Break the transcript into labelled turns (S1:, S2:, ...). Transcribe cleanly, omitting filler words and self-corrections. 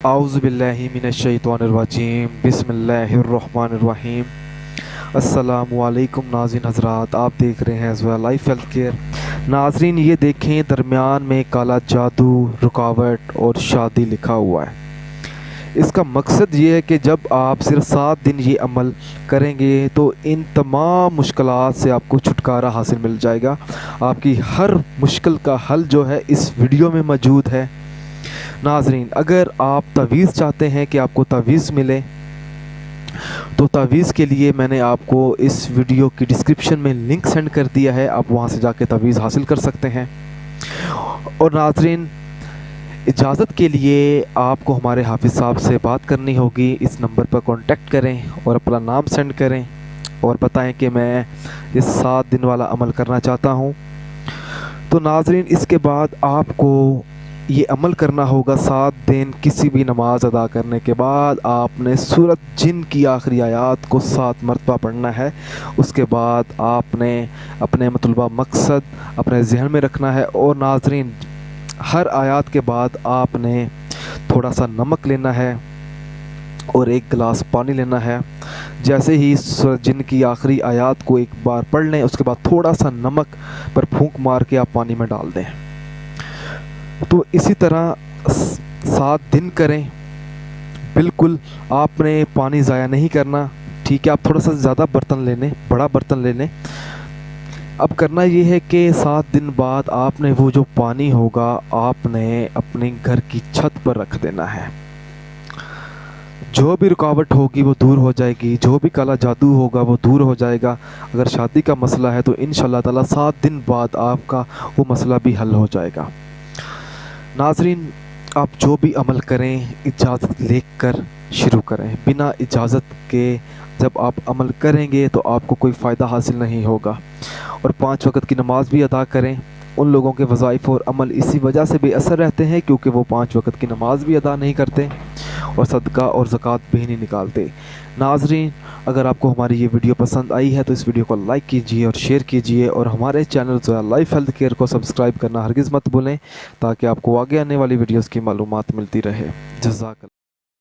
S1: आऊज़ु बिल्लाहि मिनश्शैतानिर्रजीम बिस्मिल्लाहिर्रहमानिर्रहीम। अस्सलामु अलैकुम नाज़रीन हज़रात, आप देख रहे हैं ज़ोया लाइफ हेल्थ केयर। नाज़रीन ये देखें, दरमियान में काला जादू, रुकावट और शादी लिखा हुआ है। इसका मकसद ये है कि जब आप सिर्फ 7 दिन ये अमल करेंगे तो इन तमाम मुश्किलात से आपको छुटकारा हासिल मिल जाएगा। आपकी हर मुश्किल का हल जो है इस वीडियो में मौजूद है। नाज़रीन, अगर आप तावीज़ चाहते हैं कि आपको तावीज़ मिले तो तावीज़ के लिए मैंने आपको इस वीडियो की डिस्क्रिप्शन में लिंक सेंड कर दिया है, आप वहां से जाके तावीज़ हासिल कर सकते हैं। और नाज़रीन, इजाज़त के लिए आपको हमारे हाफिज़ साहब से बात करनी होगी। इस नंबर पर कांटेक्ट करें और अपना नाम सेंड करें और बताएं कि मैं इस 7 दिन वाला अमल करना चाहता हूं। तो नाज़रीन, इसके बाद आपको ये अमल करना होगा। 7 दिन किसी भी नमाज अदा करने के बाद आपने सूरत जिन की आखिरी आयत को 7 मरतबा पढ़ना है। उसके बाद आपने अपने मतलूबा मकसद अपने जहन में रखना है। और नाज़रीन, हर आयत के बाद आपने थोड़ा सा नमक लेना है और 1 गिलास पानी लेना है। जैसे ही सूरत जिन की आखिरी आयत को एक बार पढ़ लें, उसके बाद थोड़ा सा नमक पर फूंक मार के आप पानी में डाल दें। तो इसी तरह 7 दिन करें। बिल्कुल आपने पानी ज़ाया नहीं करना, ठीक है। आप थोड़ा सा ज़्यादा बर्तन ले लें, बड़ा बर्तन ले लें। अब करना ये है कि 7 दिन बाद आपने वो जो पानी होगा आपने अपने घर की छत पर रख देना है। जो भी रुकावट होगी वो दूर हो जाएगी, जो भी काला जादू होगा वो दूर हो जाएगा। अगर शादी का मसला है तो इंशाअल्लाह ताला 7 दिन बाद आपका वो मसला भी हल हो जाएगा। नाज़रीन, आप जो भी अमल करें इजाज़त लेकर शुरू करें। बिना इजाज़त के जब आप अमल करेंगे तो आपको कोई फ़ायदा हासिल नहीं होगा। और 5 वक़्त की नमाज़ भी अदा करें। उन लोगों के वज़ाइफ़ और अमल इसी वजह से बेअसर रहते हैं क्योंकि वो 5 वक़्त की नमाज़ भी अदा नहीं करते और सदका और ज़कात भी नहीं निकालते। नाज़रीन, अगर आपको हमारी ये वीडियो पसंद आई है तो इस वीडियो को लाइक कीजिए और शेयर कीजिए और हमारे channel Zoya life health care को सब्सक्राइब करना हरगिज़ मत भूलें ताकि आपको आगे आने वाली वीडियोज़ की मालूमात मिलती रहे। जज़ाक।